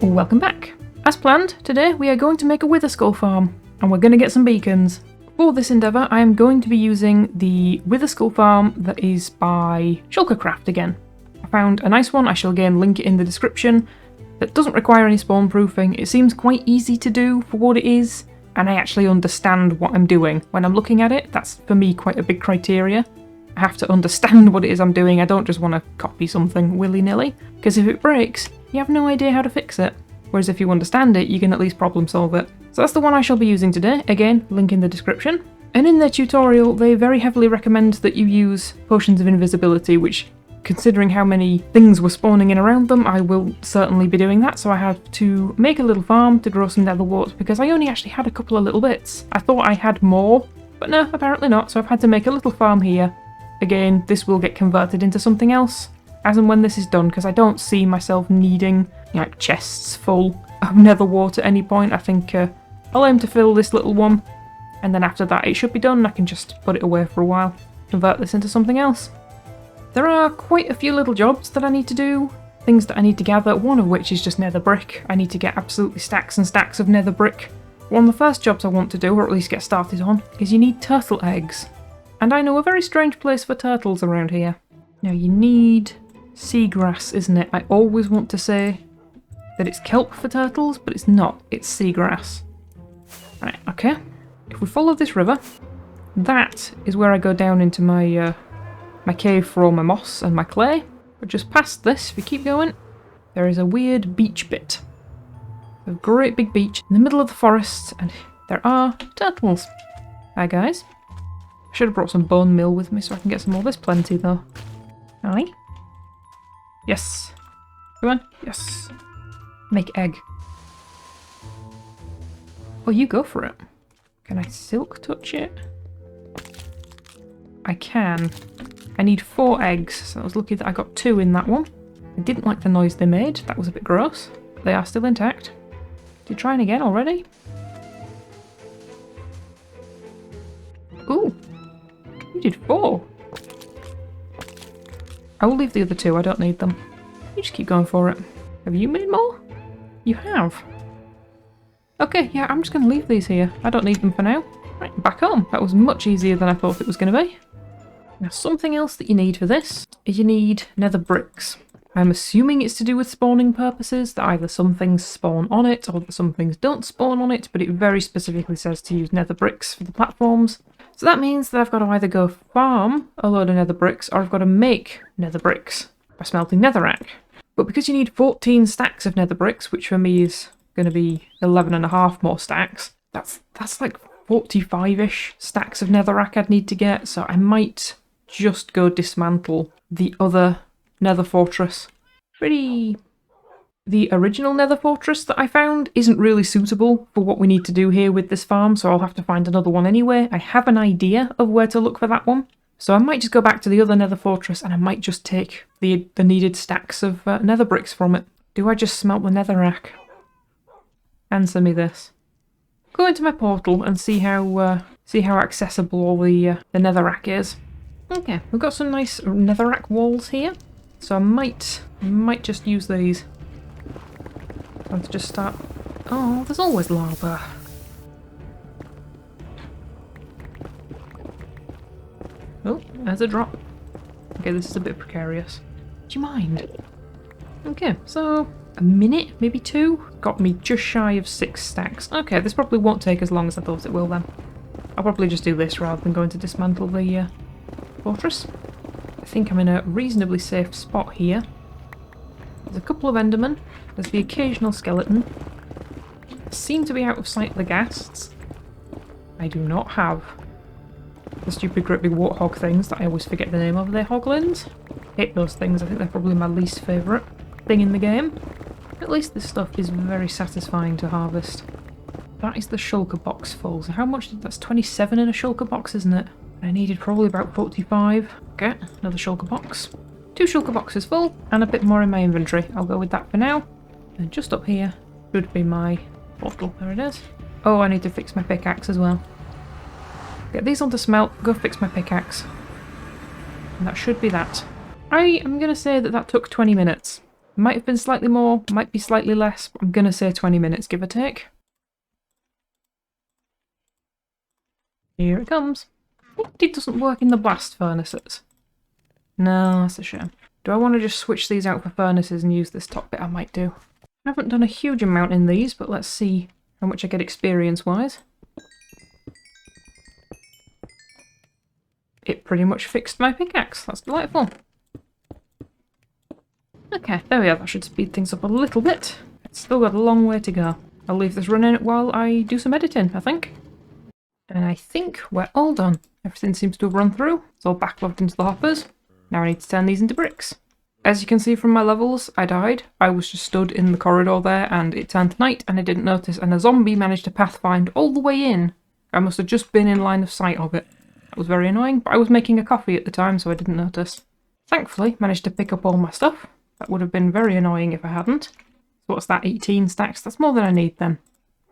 Welcome back. As planned, today we are going to make a wither skull farm, and we're going to get some beacons. For this endeavour, I am going to be using the wither skull farm that is by Shulkercraft again. I found a nice one, I shall again link it in the description, that doesn't require any spawn proofing. It seems quite easy to do for what it is, and I actually understand what I'm doing when I'm looking at it. That's, for me, quite a big criteria. I have to understand what it is I'm doing. I don't just want to copy something willy-nilly, because if it breaks, you have no idea how to fix it. Whereas if you understand it, you can at least problem solve it. So that's the one I shall be using today. Again, link in the description. And in their tutorial, they very heavily recommend that you use potions of invisibility, which, considering how many things were spawning in around them, I will certainly be doing that. So I had to make a little farm to grow some nether warts, because I only actually had a couple of little bits. I thought I had more, but no, apparently not. So I've had to make a little farm here. Again, this will get converted into something else as and when this is done, because I don't see myself needing like chests full of nether wart at any point. I think I'll aim to fill this little one, and then after that it should be done. I can just put it away for a while, convert this into something else. There are quite a few little jobs that I need to do, things that I need to gather, one of which is just nether brick. I need to get absolutely stacks and stacks of nether brick. One of the first jobs I want to do, or at least get started on, is you need turtle eggs. And I know a very strange place for turtles around here. Now you need seagrass, isn't it? I always want to say that it's kelp for turtles, but it's not. It's seagrass. Right, okay. If we follow this river, that is where I go down into my my cave for all my moss and my clay. But just past this, if you keep going, there is a weird beach bit. A great big beach in the middle of the forest, and there are turtles. Hi guys. I should have brought some bone meal with me so I can get some more. There's plenty though. Hi. Yes. Come on. Yes. Make egg. Oh, you go for it. Can I silk touch it? I can. I need 4 eggs, so I was lucky that I got 2 in that one. I didn't like the noise they made. That was a bit gross. But they are still intact. Are you trying again already? Ooh. You did 4. I will leave the other 2. I don't need them. You just keep going for it. Have you made more? You have. Okay, yeah, I'm just going to leave these here. I don't need them for now. Right, back home. That was much easier than I thought it was going to be. Now, something else that you need for this is you need nether bricks. I'm assuming it's to do with spawning purposes, that either some things spawn on it or that some things don't spawn on it, but it very specifically says to use nether bricks for the platforms. So that means that I've got to either go farm a load of nether bricks or I've got to make nether bricks by smelting netherrack. But because you need 14 stacks of nether bricks, which for me is going to be 11.5 more stacks, that's like 45-ish stacks of netherrack I'd need to get, so I might just go dismantle the other nether fortress. The original nether fortress that I found isn't really suitable for what we need to do here with this farm, so I'll have to find another one anyway. I have an idea of where to look for that one, so I might just go back to the other nether fortress and I might just take the needed stacks of nether bricks from it. Do I just smelt the netherrack? Answer me this. Go into my portal and see how accessible all the netherrack is. Okay, we've got some nice netherrack walls here, so I might just use these. Let's just start. Oh, there's always lava. Oh, there's a drop. Okay, this is a bit precarious. Do you mind? Okay, so a minute, maybe 2, got me just shy of 6 stacks. Okay, this probably won't take as long as I thought it will then. I'll probably just do this rather than going to dismantle the fortress. I think I'm in a reasonably safe spot here. There's a couple of endermen. There's the occasional skeleton. I seem to be out of sight of the ghasts. I do not have the stupid great big warthog things that I always forget the name of. They're hoglins. Hate those things. I think they're probably my least favourite thing in the game. At least this stuff is very satisfying to harvest. That is the shulker box full. So how much that's 27 in a shulker box, isn't it? I needed probably about 45. Okay, another shulker box. 2 shulker boxes full, and a bit more in my inventory. I'll go with that for now. And just up here should be my portal. There it is. Oh, I need to fix my pickaxe as well. Get these on to smelt, go fix my pickaxe. And that should be that. I am going to say that that took 20 minutes. Might have been slightly more, might be slightly less. I'm gonna say 20 minutes, give or take. Here it comes. It doesn't work in the blast furnaces. No, that's a shame. Do I want to just switch these out for furnaces and use this top bit? I might do. I haven't done a huge amount in these, but let's see how much I get experience-wise. It pretty much fixed my pickaxe. That's delightful. Okay, there we are. That should speed things up a little bit. It's still got a long way to go. I'll leave this running while I do some editing, I think. And I think we're all done. Everything seems to have run through. It's all backlogged into the hoppers. Now I need to turn these into bricks. As you can see from my levels, I died. I was just stood in the corridor there and it turned night and I didn't notice, and a zombie managed to pathfind all the way in. I must have just been in line of sight of it. That was very annoying, but I was making a coffee at the time so I didn't notice. Thankfully, managed to pick up all my stuff. That would have been very annoying if I hadn't. So what's that, 18 stacks? That's more than I need then.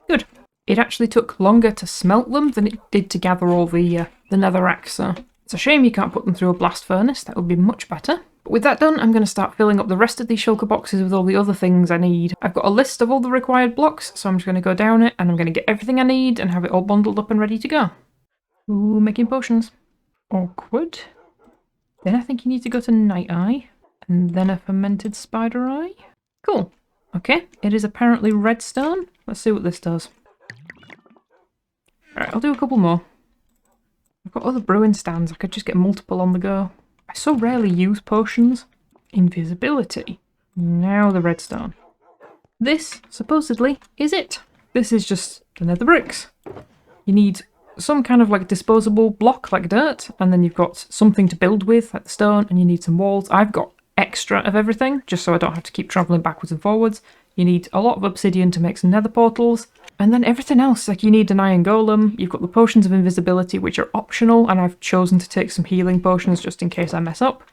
Good. It actually took longer to smelt them than it did to gather all the netherrack, so it's a shame you can't put them through a blast furnace. That would be much better. But with that done, I'm going to start filling up the rest of these shulker boxes with all the other things I need. I've got a list of all the required blocks, so I'm just going to go down it and I'm going to get everything I need and have it all bundled up and ready to go. Ooh, making potions. Awkward. Then I think you need to go to Night Eye, and then a fermented spider eye. Cool. Okay, it is apparently redstone. Let's see what this does. Alright, I'll do a couple more. I've got other brewing stands, I could just get multiple on the go. I so rarely use potions. Invisibility. Now the redstone. This, supposedly, is it. This is just the nether bricks. You need some kind of like disposable block, like dirt, and then you've got something to build with, like the stone, and you need some walls. I've got extra of everything, just so I don't have to keep travelling backwards and forwards. You need a lot of obsidian to make some nether portals. And then everything else, like you need an iron golem, you've got the potions of invisibility, which are optional, and I've chosen to take some healing potions just in case I mess up.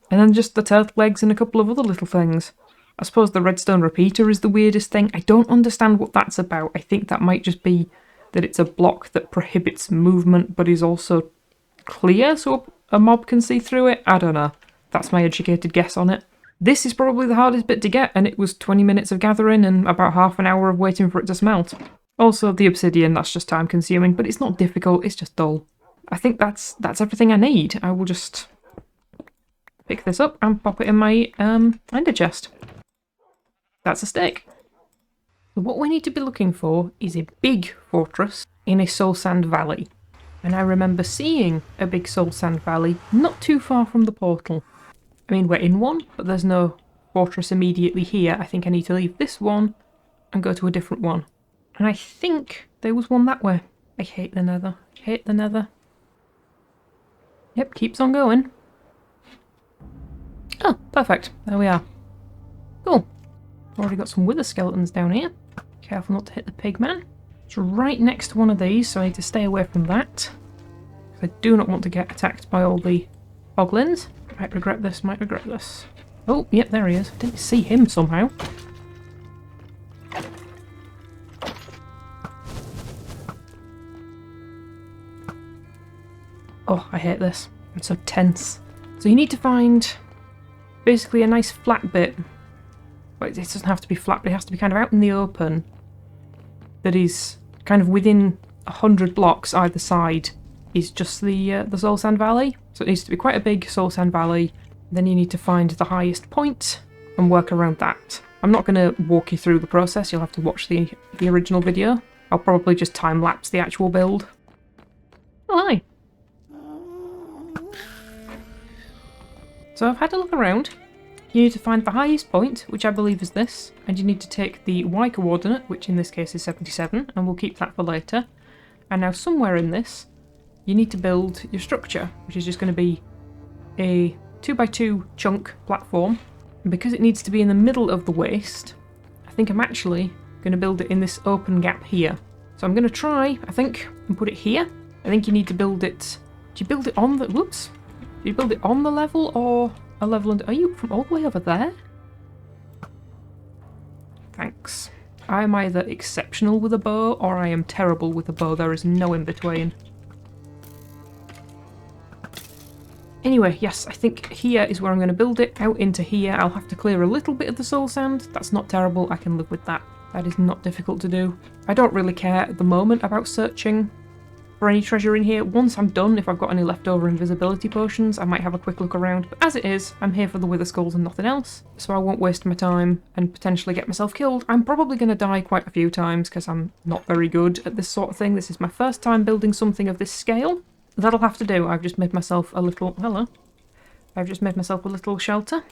And then just the turtle eggs and a couple of other little things. I suppose the redstone repeater is the weirdest thing. I don't understand what that's about. I think that might just be that it's a block that prohibits movement, but is also clear, so a mob can see through it. I don't know. That's my educated guess on it. This is probably the hardest bit to get, and it was 20 minutes of gathering and about half an hour of waiting for it to smelt. Also, the obsidian, that's just time consuming, but it's not difficult, it's just dull. I think that's everything I need. I will just pick this up and pop it in my ender chest. That's a stick. So what we need to be looking for is a big fortress in a soul sand valley. And I remember seeing a big soul sand valley not too far from the portal. I mean, we're in one, but there's no fortress immediately here. I think I need to leave this one and go to a different one. And I think there was one that way. I hate the nether. I hate the nether. Yep, keeps on going. Oh, perfect. There we are. Cool. Already got some wither skeletons down here. Careful not to hit the pigman. It's right next to one of these, so I need to stay away from that. I do not want to get attacked by all the boglins. Might regret this, might regret this. Oh, yep, there he is. I didn't see him somehow. Oh, I hate this. I'm so tense. So you need to find basically a nice flat bit. But it doesn't have to be flat, but it has to be kind of out in the open. That is kind of within 100 blocks either side is just the soul sand valley. So it needs to be quite a big soul sand valley. Then you need to find the highest point and work around that. I'm not going to walk you through the process. You'll have to watch the original video. I'll probably just time-lapse the actual build. Oh, hi. So I've had a look around. You need to find the highest point, which I believe is this, and you need to take the Y coordinate, which in this case is 77, and we'll keep that for later. And now somewhere in this, you need to build your structure, which is just going to be a 2x2 chunk platform. And because it needs to be in the middle of the waste, I think I'm actually going to build it in this open gap here. So I'm going to try, I think, and put it here. I think you need to build it... Do you build it on the... Whoops. Do you build it on the level or a level under... Are you from all the way over there? Thanks. I'm either exceptional with a bow or I am terrible with a bow. There is no in between. Anyway, yes, I think here is where I'm going to build it. Out into here, I'll have to clear a little bit of the soul sand. That's not terrible, I can live with that. That is not difficult to do. I don't really care at the moment about searching for any treasure in here. Once I'm done, if I've got any leftover invisibility potions, I might have a quick look around. But as it is, I'm here for the wither skulls and nothing else, so I won't waste my time and potentially get myself killed. I'm probably going to die quite a few times because I'm not very good at this sort of thing. This is my first time building something of this scale. That'll have to do. I've just made myself a little... Hello. I've just made myself a little shelter.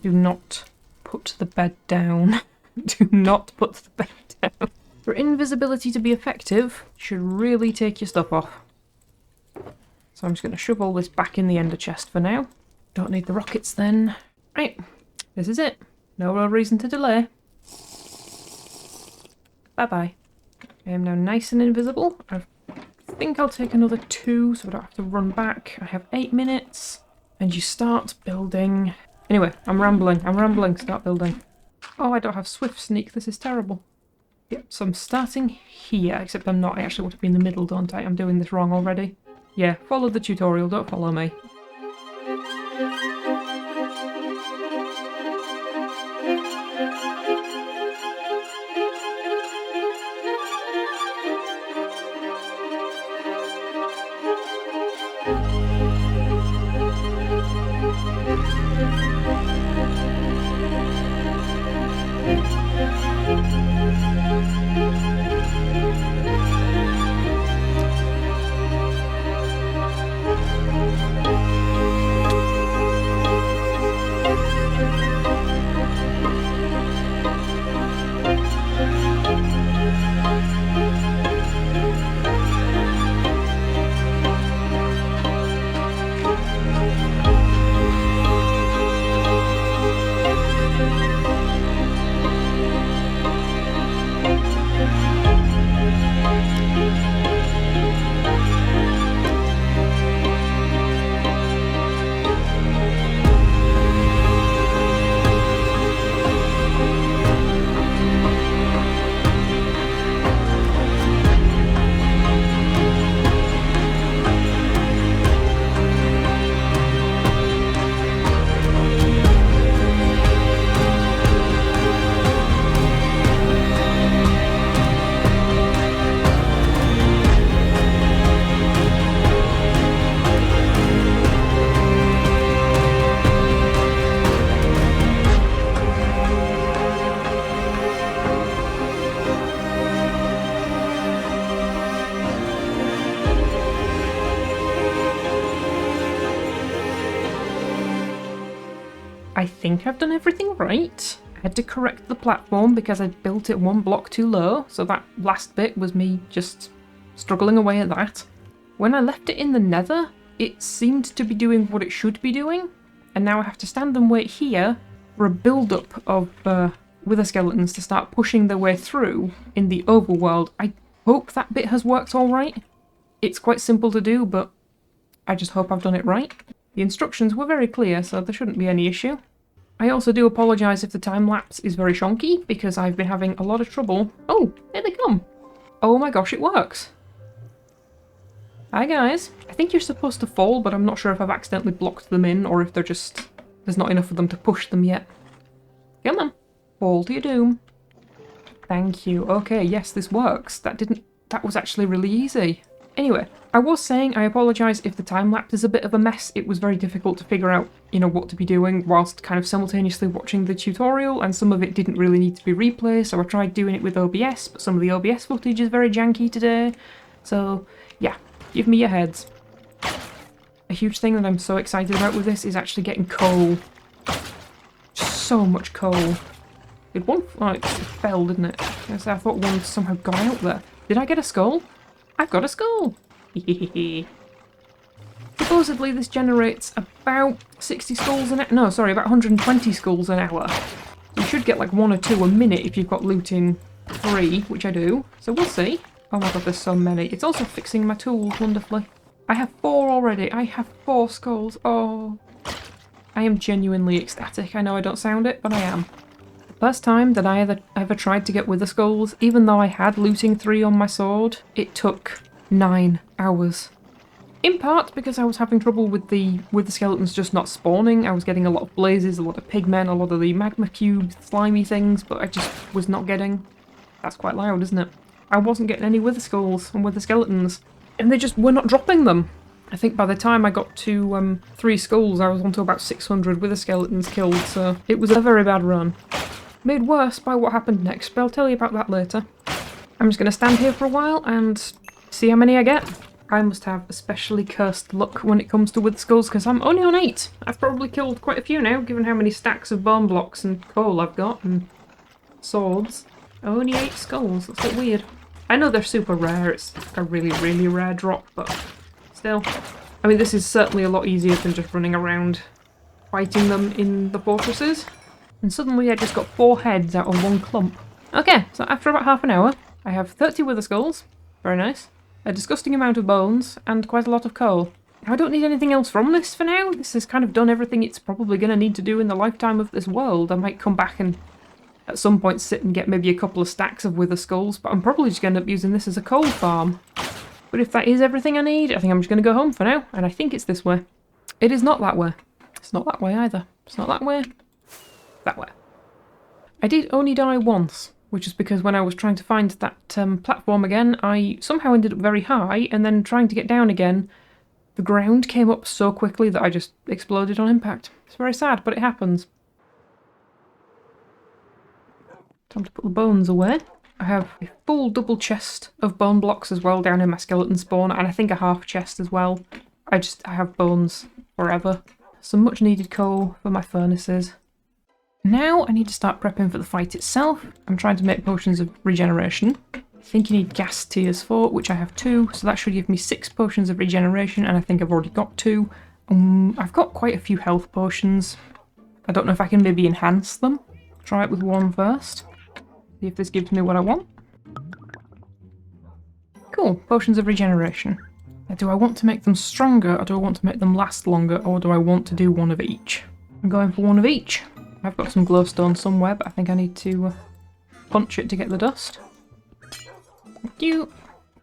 Do not put the bed down. Do not put the bed down. For invisibility to be effective, you should really take your stuff off. So I'm just going to shove all this back in the ender chest for now. Don't need the rockets then. Right, this is it. No real reason to delay. Bye-bye. I am now nice and invisible. I think I'll take another 2 so I don't have to run back. I have 8 minutes. And you start building. Anyway, I'm rambling. Start building. Oh, I don't have swift sneak. This is terrible. Yep, so I'm starting here, except I'm not. I actually want to be in the middle, don't I? I'm doing this wrong already. Yeah, follow the tutorial, don't follow me. I think I've done everything right. I had to correct the platform because I built it 1 block too low, so that last bit was me just struggling away at that. When I left it in the nether, it seemed to be doing what it should be doing, and now I have to stand and wait here for a build-up of wither skeletons to start pushing their way through in the overworld. I hope that bit has worked alright. It's quite simple to do, but I just hope I've done it right. The instructions were very clear, so there shouldn't be any issue. I also do apologise if the time-lapse is very shonky, because I've been having a lot of trouble. Oh, here they come! Oh my gosh, it works! Hi guys. I think you're supposed to fall, but I'm not sure if I've accidentally blocked them in, or if there's not enough of them to push them yet. Come on. Fall to your doom. Thank you. Okay, yes, this works. That was actually really easy. Anyway, I was saying I apologise if the time-lapse is a bit of a mess. It was very difficult to figure out, what to be doing whilst kind of simultaneously watching the tutorial, and some of it didn't really need to be replayed, so I tried doing it with OBS, but some of the OBS footage is very janky today. So, yeah, give me your heads. A huge thing that I'm so excited about with this is actually getting coal. So much coal. Did one... Oh, it fell, didn't it? I thought one somehow got out there. Did I get a skull? I've got a skull! Supposedly this generates about 60 skulls an hour. No, sorry, about 120 skulls an hour. You should get like 1 or 2 a minute if you've got loot in 3, which I do. So we'll see. Oh my god, there's so many. It's also fixing my tools wonderfully. I have 4 already. I have 4 skulls. Oh. I am genuinely ecstatic. I know I don't sound it, but I am. First time that I ever tried to get wither skulls, even though I had looting 3 on my sword, it took 9 hours. In part because I was having trouble with the skeletons just not spawning. I was getting a lot of blazes, a lot of pigmen, a lot of the magma cube slimy things, but I just was not getting... That's quite loud, isn't it? I wasn't getting any wither skulls and wither skeletons, and they just were not dropping them. I think by the time I got to 3 skulls, I was on to about 600 wither skeletons killed, so it was a very bad run. Made worse by what happened next, but I'll tell you about that later. I'm just going to stand here for a while and see how many I get. I must have especially cursed luck when it comes to wither skulls, because I'm only on 8. I've probably killed quite a few now, given how many stacks of bone blocks and coal I've got, and swords. Only 8 skulls, that's a bit weird. I know they're super rare, it's a really, really rare drop, but still. I mean, this is certainly a lot easier than just running around fighting them in the fortresses. And suddenly I just got 4 heads out of 1 clump. Okay, so after about half an hour, I have 30 wither skulls. Very nice. A disgusting amount of bones, and quite a lot of coal. I don't need anything else from this for now. This has kind of done everything it's probably going to need to do in the lifetime of this world. I might come back and at some point sit and get maybe a couple of stacks of wither skulls, but I'm probably just going to end up using this as a coal farm. But if that is everything I need, I think I'm just going to go home for now, and I think it's this way. It is not that way. It's not that way either. It's not that way. That way. I did only die once, which is because when I was trying to find that platform again, I somehow ended up very high, and then trying to get down again, the ground came up so quickly that I just exploded on impact. It's very sad, but it happens. Time to put the bones away. I have a full double chest of bone blocks as well down in my skeleton spawn, and I think a half chest as well. I have bones forever. Some much needed coal for my furnaces. Now I need to start prepping for the fight itself. I'm trying to make potions of regeneration. I think you need gas tiers 4, which I have 2, so that should give me 6 potions of regeneration, and I think I've already got 2. I've got quite a few health potions. I don't know if I can maybe enhance them. Try it with 1 first. See if this gives me what I want. Cool, potions of regeneration. Now, do I want to make them stronger, or do I want to make them last longer, or do I want to do 1 of each? I'm going for 1 of each. I've got some glowstone somewhere, but I think I need to punch it to get the dust. Thank you.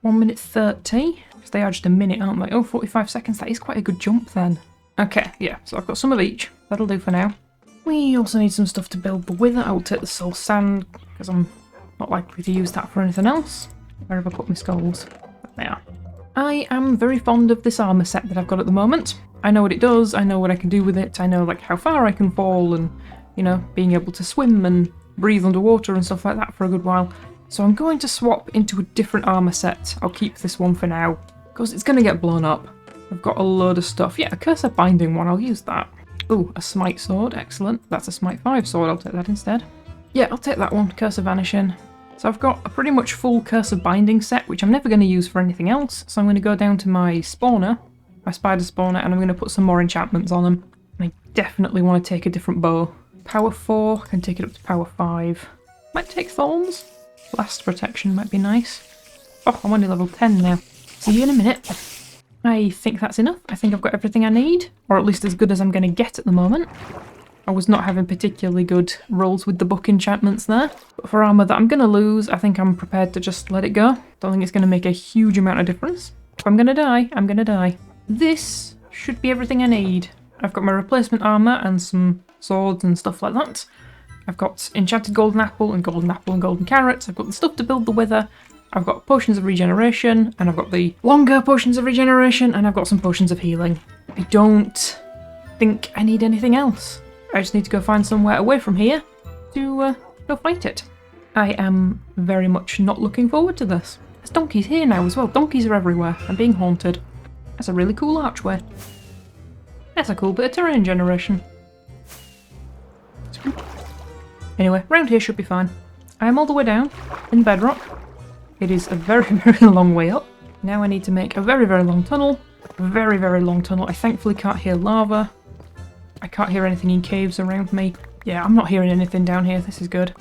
1 minute 30. They are just a minute, aren't they? Oh, 45 seconds. That is quite a good jump then. Okay, yeah, so I've got some of each. That'll do for now. We also need some stuff to build the wither. I will take the soul sand, because I'm not likely to use that for anything else. Where have I put my skulls? There they are. I am very fond of this armour set that I've got at the moment. I know what it does, I know what I can do with it, I know like how far I can fall, and you know, being able to swim and breathe underwater and stuff like that for a good while. So I'm going to swap into a different armour set. I'll keep this one for now, because it's going to get blown up. I've got a load of stuff. Yeah, a Curse of Binding one, I'll use that. Ooh, a Smite sword, excellent. That's a Smite 5 sword, I'll take that instead. Yeah, I'll take that one, Curse of Vanishing. So I've got a pretty much full Curse of Binding set, which I'm never going to use for anything else. So I'm going to go down to my spawner, my spider spawner, and I'm going to put some more enchantments on them. And I definitely want to take a different bow. Power 4, can take it up to power 5. Might take thorns. Blast protection might be nice. Oh, I'm only level 10 now. See you in a minute. I think that's enough. I think I've got everything I need, or at least as good as I'm going to get at the moment. I was not having particularly good rolls with the book enchantments there, but for armour that I'm going to lose, I think I'm prepared to just let it go. Don't think it's going to make a huge amount of difference. If I'm going to die, I'm going to die. This should be everything I need. I've got my replacement armour and some swords and stuff like that. I've got enchanted golden apple and golden carrots. I've got the stuff to build the wither. I've got potions of regeneration, and I've got the longer potions of regeneration, and I've got some potions of healing. I don't think I need anything else. I just need to go find somewhere away from here to go fight it. I am very much not looking forward to this. There's donkeys here now as well. Donkeys are everywhere. I'm being haunted. That's a really cool archway. That's a cool bit of terrain generation. Anyway, round here should be fine. I am all the way down in bedrock. It is a very, very long way up. Now I need to make a very, very long tunnel. Very, very long tunnel. I thankfully can't hear lava. I can't hear anything in caves around me. Yeah, I'm not hearing anything down here. This is good.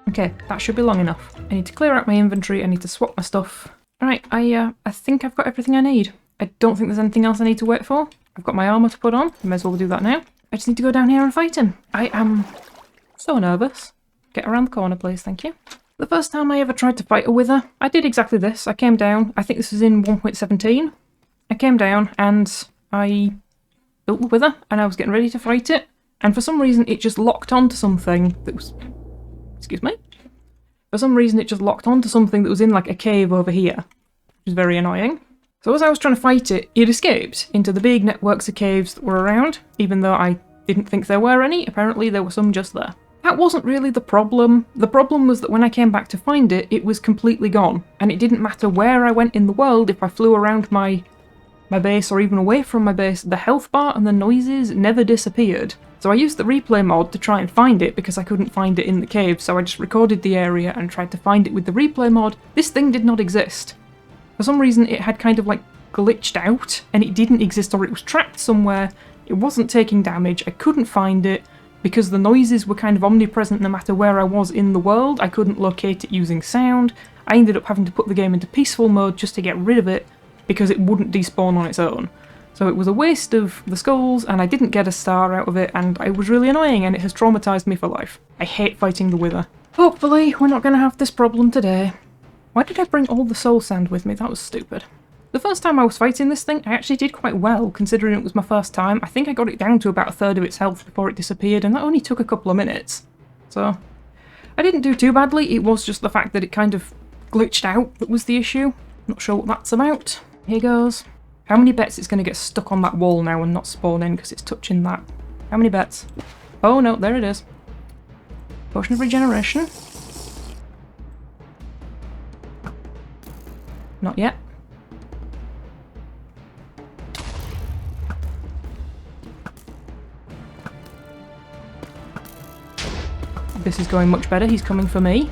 Okay, that should be long enough. I need to clear out my inventory. I need to swap my stuff. Alright, I think I've got everything I need. I don't think there's anything else I need to wait for. I've got my armour to put on. I may as well do that now. I just need to go down here and fight him. I am so nervous. Get around the corner, please. Thank you. The first time I ever tried to fight a wither, I did exactly this. I came down, I think this was in 1.17. I came down and I built the wither and I was getting ready to fight it. And for some reason it just locked onto something that was... Excuse me? For some reason it just locked onto something that was in like a cave over here, which is very annoying. So as I was trying to fight it, it escaped into the big networks of caves that were around, even though I didn't think there were any. Apparently there were some just there. That wasn't really the problem. The problem was that when I came back to find it, it was completely gone. And it didn't matter where I went in the world, if I flew around my base or even away from my base, the health bar and the noises never disappeared. So I used the replay mod to try and find it because I couldn't find it in the cave, so I just recorded the area and tried to find it with the replay mod. This thing did not exist. For some reason it had kind of like glitched out and it didn't exist, or it was trapped somewhere. It wasn't taking damage. I couldn't find it because the noises were kind of omnipresent no matter where I was in the world. I couldn't locate it using sound. I ended up having to put the game into peaceful mode just to get rid of it because it wouldn't despawn on its own. So it was a waste of the skulls and I didn't get a star out of it and it was really annoying and it has traumatised me for life. I hate fighting the wither. Hopefully we're not going to have this problem today. Why did I bring all the soul sand with me? That was stupid. The first time I was fighting this thing, I actually did quite well, considering it was my first time. I think I got it down to about a third of its health before it disappeared, and that only took a couple of minutes. So, I didn't do too badly. It was just the fact that it kind of glitched out that was the issue. Not sure what that's about. Here goes. How many bets it's going to get stuck on that wall now and not spawn in because it's touching that? How many bets? Oh no, there it is. Potion of regeneration. Not yet. This is going much better. He's coming for me.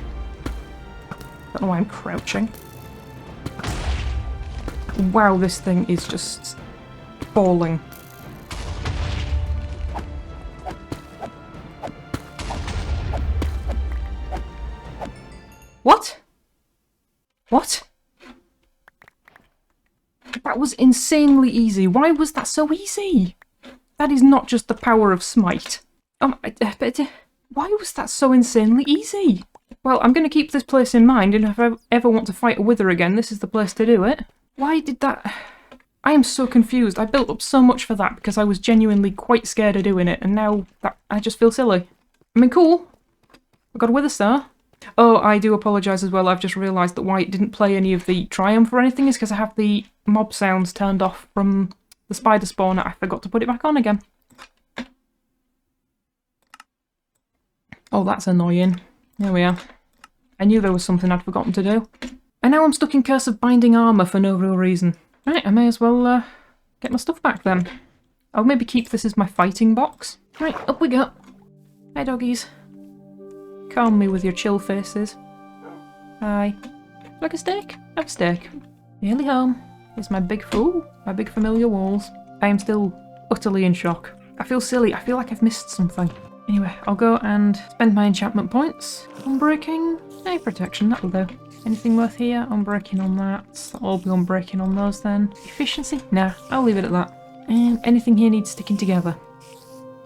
Don't know why I'm crouching. Wow, this thing is just falling. What? What? That was insanely easy. Why was that so easy? That is not just the power of smite. Why was that so insanely easy? Well, I'm going to keep this place in mind, and if I ever want to fight a wither again, this is the place to do it. Why did that... I am so confused. I built up so much for that because I was genuinely quite scared of doing it, and now that I just feel silly. I mean, cool. I got a wither star. Oh, I do apologise as well. I've just realised that why it didn't play any of the triumph or anything is because I have the mob sounds turned off from the spider spawner. I forgot to put it back on again. Oh, that's annoying. There we are. I knew there was something I'd forgotten to do. And now I'm stuck in Curse of Binding Armour for no real reason. Right, I may as well get my stuff back then. I'll maybe keep this as my fighting box. Right, up we go. Hi, doggies. Calm me with your chill faces. Hi. Like a steak? Have a steak. Nearly home. Here's my big fool. My big familiar walls. I am still utterly in shock. I feel silly. I feel like I've missed something. Anyway, I'll go and spend my enchantment points. Unbreaking? No, protection, that'll do. Anything worth here? Unbreaking on that. That'll all be unbreaking on those then. Efficiency? Nah, I'll leave it at that. And anything here needs sticking together?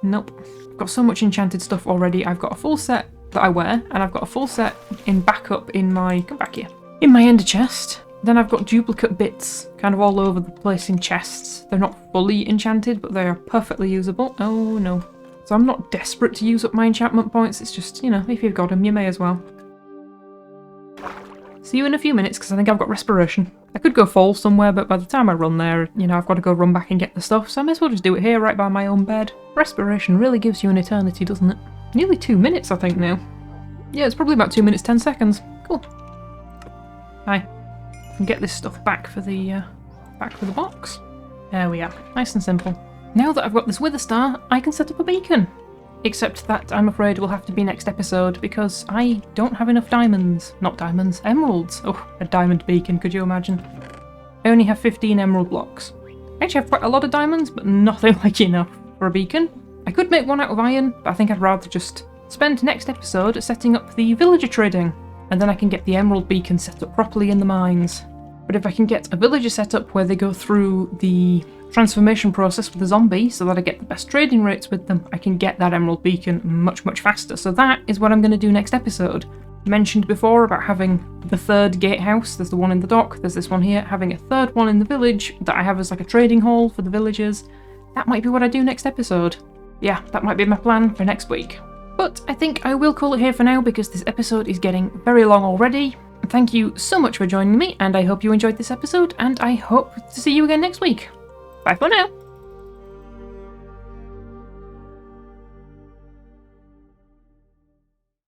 Nope. I've got so much enchanted stuff already. I've got a full set that I wear, and I've got a full set in backup in my... Come back here. In my ender chest. Then I've got duplicate bits kind of all over the place in chests. They're not fully enchanted, but they are perfectly usable. Oh no. So I'm not desperate to use up my enchantment points, it's just, you know, if you've got them, you may as well. See you in a few minutes, because I think I've got respiration. I could go fall somewhere, but by the time I run there, you know, I've got to go run back and get the stuff, so I may as well just do it here, right by my own bed. Respiration really gives you an eternity, doesn't it? Nearly 2 minutes, I think, now. Yeah, it's probably about 2 minutes, 10 seconds. Cool. Hi. I can get this stuff back for the box. There we are. Nice and simple. Now that I've got this wither star, I can set up a beacon. Except that I'm afraid will have to be next episode because I don't have enough diamonds. Not diamonds, emeralds. Oh, a diamond beacon, could you imagine? I only have 15 emerald blocks. I actually have quite a lot of diamonds, but nothing like enough for a beacon. I could make one out of iron, but I think I'd rather just spend next episode setting up the villager trading, and then I can get the emerald beacon set up properly in the mines. But if I can get a villager set up where they go through the transformation process with the zombie so that I get the best trading rates with them, I can get that emerald beacon much, much faster. So that is what I'm going to do next episode. mentioned before about having the third gatehouse. There's the one in the dock, there's this one here, having a third one in the village that I have as like a trading hall for the villagers. That might be what I do next episode. Yeah, that might be my plan for next week. But I think I will call it here for now because this episode is getting very long already. Thank you so much for joining me, and I hope you enjoyed this episode, and I hope to see you again next week. Bye for now!